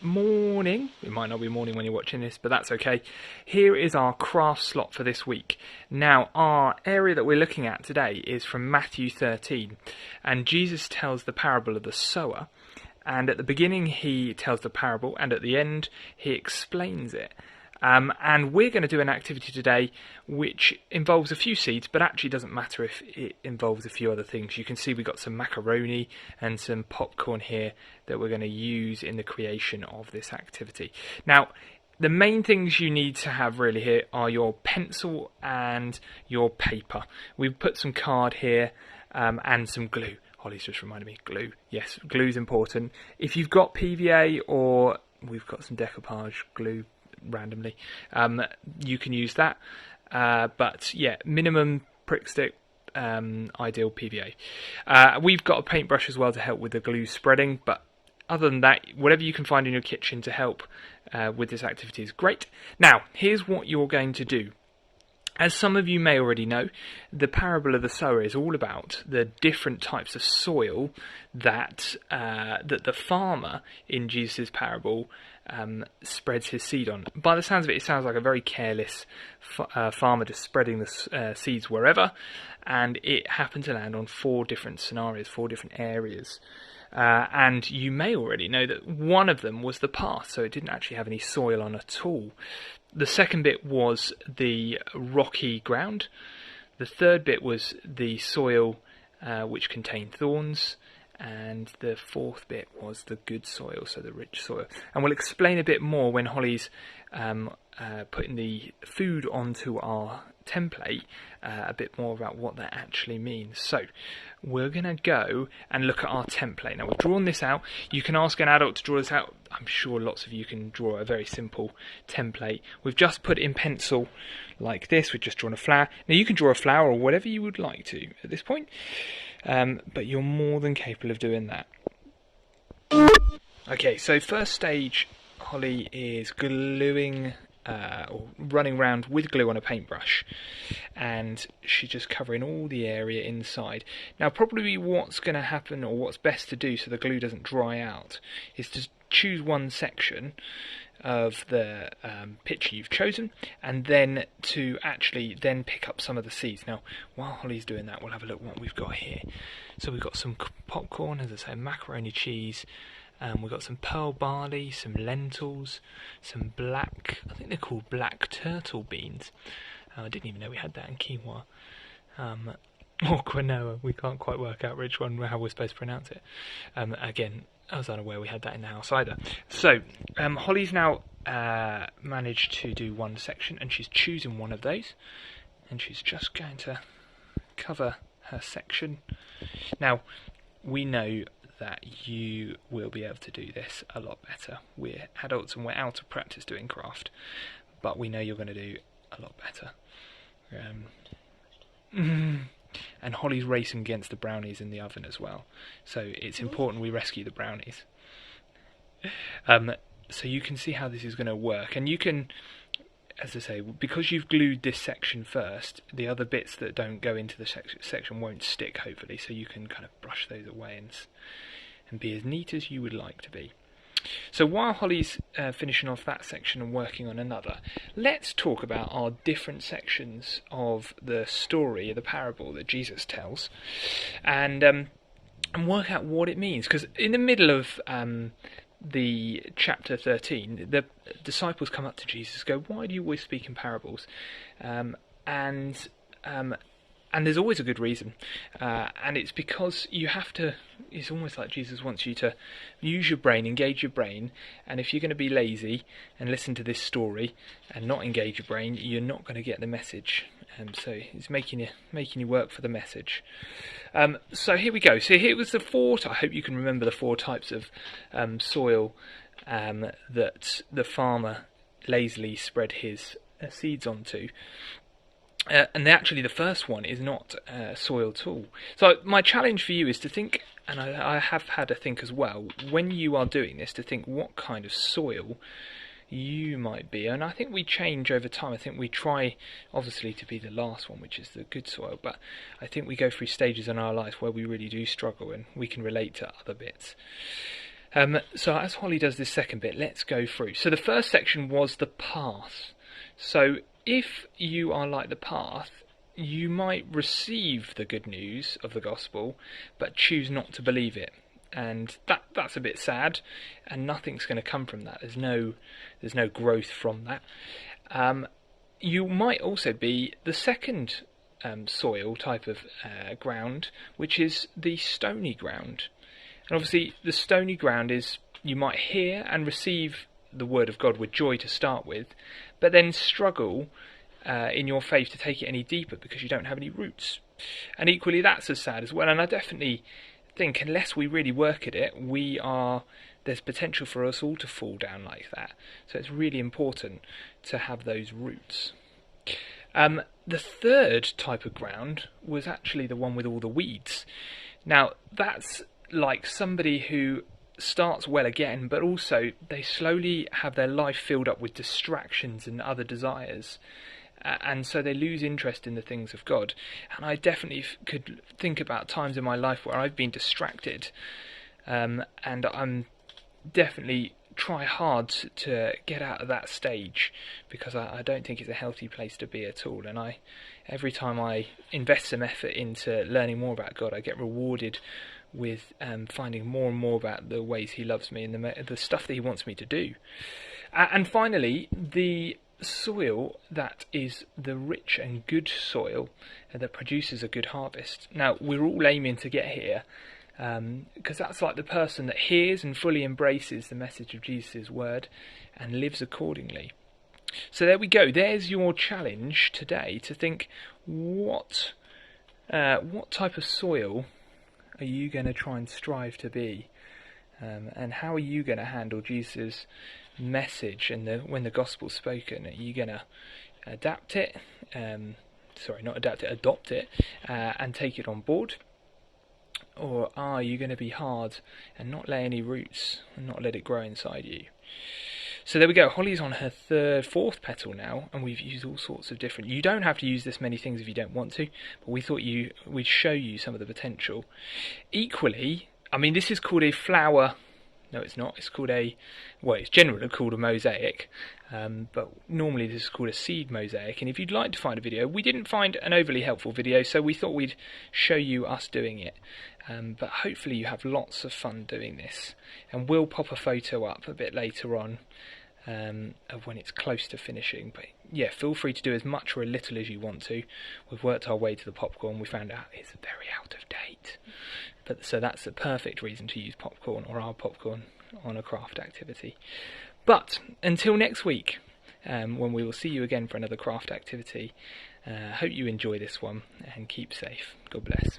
Morning. It might not be morning when you're watching this, but that's okay. Here is our craft slot for this week. Now, our area that we're looking at today is from Matthew 13, and Jesus tells the parable of the sower. And at the beginning, he tells the parable, and at the end, he explains it. And we're going to do an activity today which involves a few seeds, but actually doesn't matter if it involves a few other things. You can see we've got some macaroni and some popcorn here that we're going to use in the creation of this activity. Now, the main things you need to have really here are your pencil and your paper. We've put some card here and some glue. Holly's just reminded me, glue. Yes, glue's important. If you've got PVA or we've got some decoupage glue randomly, you can use that. But yeah, minimum prick stick, ideal PVA. We've got a paintbrush as well to help with the glue spreading, but other than that, whatever you can find in your kitchen to help with this activity is great. Now, here's what you're going to do. As some of you may already know, the parable of the sower is all about the different types of soil that the farmer in Jesus' parable spreads his seed on. By the sounds of it, it sounds like a very careless farmer just spreading the seeds wherever, and it happened to land on 4 different scenarios, 4 different areas. And you may already know that one of them was the path, so it didn't actually have any soil on at all. The second bit was the rocky ground. The third bit was the soil which contained thorns. And the fourth bit was the good soil, so the rich soil. And we'll explain a bit more when Holly's putting the food onto our template, a bit more about what that actually means. So we're going to go and look at our template. Now, we've drawn this out. You can ask an adult to draw this out. I'm sure lots of you can draw a very simple template. We've just put in pencil like this. We've just drawn a flower. Now, you can draw a flower or whatever you would like to at this point, but you're more than capable of doing that. Okay, so first stage, Holly is gluing or running around with glue on a paintbrush, and she's just covering all the area inside. Now, probably what's going to happen, or what's best to do so the glue doesn't dry out, is to choose one section of the picture you've chosen, and then to actually then pick up some of the seeds. Now, while Holly's doing that, we'll have a look what we've got here. So we've got some popcorn, as I say, macaroni cheese. We've got some pearl barley, some lentils, some black, I think they're called black turtle beans. I didn't even know we had that in quinoa. Or quinoa, we can't quite work out which one, how we're supposed to pronounce it. Again, I was unaware we had that in the house either. So, Holly's now managed to do one section, and she's choosing one of those. And she's just going to cover her section. Now, we know that you will be able to do this a lot better. We're adults and we're out of practice doing craft, but we know you're going to do a lot better. And Holly's racing against the brownies in the oven as well, so it's important we rescue the brownies. So you can see how this is going to work, and you can, as I say, because you've glued this section first, the other bits that don't go into the section won't stick, hopefully, so you can kind of brush those away and be as neat as you would like to be. So while Holly's finishing off that section and working on another, let's talk about our different sections of the story, the parable that Jesus tells, and work out what it means. Because in the middle of the chapter 13, the disciples come up to Jesus and go, "Why do you always speak in parables?" And there's always a good reason, and it's because you have to. It's almost like Jesus wants you to use your brain, engage your brain, and if you're going to be lazy and listen to this story and not engage your brain, you're not going to get the message. So he's making you work for the message. So here we go. So here was the 4. I hope you can remember the 4 types of soil that the farmer lazily spread his seeds onto. And actually the first one is not soil at all. So my challenge for you is to think, and I have had a think as well, when you are doing this, to think what kind of soil you might be. And I think we change over time. I think we try, obviously, to be the last one, which is the good soil, but I think we go through stages in our life where we really do struggle and we can relate to other bits. So as Holly does this second bit, let's go through. So the first section was the path. So if you are like the path, you might receive the good news of the gospel, but choose not to believe it. And that's a bit sad, and nothing's going to come from that. There's no growth from that. You might also be the second soil type of ground, which is the stony ground. And obviously the stony ground is, you might hear and receive the word of God with joy to start with, but then struggle in your faith to take it any deeper because you don't have any roots. And equally that's as sad as well. And I definitely think unless we really work at it, there's potential for us all to fall down like that. So it's really important to have those roots. The third type of ground was actually the one with all the weeds. Now that's like somebody who starts well again, but also they slowly have their life filled up with distractions and other desires, and so they lose interest in the things of God. And I definitely could think about times in my life where I've been distracted, and I'm definitely try hard to get out of that stage, because I don't think it's a healthy place to be at all. And every time I invest some effort into learning more about God, I get rewarded with finding more and more about the ways he loves me and the stuff that he wants me to do. And finally, the soil that is the rich and good soil that produces a good harvest. Now, we're all aiming to get here, because that's like the person that hears and fully embraces the message of Jesus' word and lives accordingly. So there we go. There's your challenge today, to think what type of soil are you going to try and strive to be, and how are you going to handle Jesus' message and when the gospel's spoken? Are you going to adopt it, and take it on board? Or are you going to be hard and not lay any roots and not let it grow inside you? So there we go. Holly's on her fourth petal now, and we've used all sorts of different... You don't have to use this many things if you don't want to, but we thought we'd show you some of the potential. Equally, I mean, this is called a flower... No, it's not. It's called it's generally called a mosaic, but normally this is called a seed mosaic. And if you'd like to find a video, we didn't find an overly helpful video, so we thought we'd show you us doing it. But hopefully you have lots of fun doing this. And we'll pop a photo up a bit later on of when it's close to finishing. But yeah, feel free to do as much or as little as you want to. We've worked our way to the popcorn. We found out it's very out of date. So that's the perfect reason to use popcorn, or our popcorn, on a craft activity. But until next week, when we will see you again for another craft activity, hope you enjoy this one and keep safe. God bless.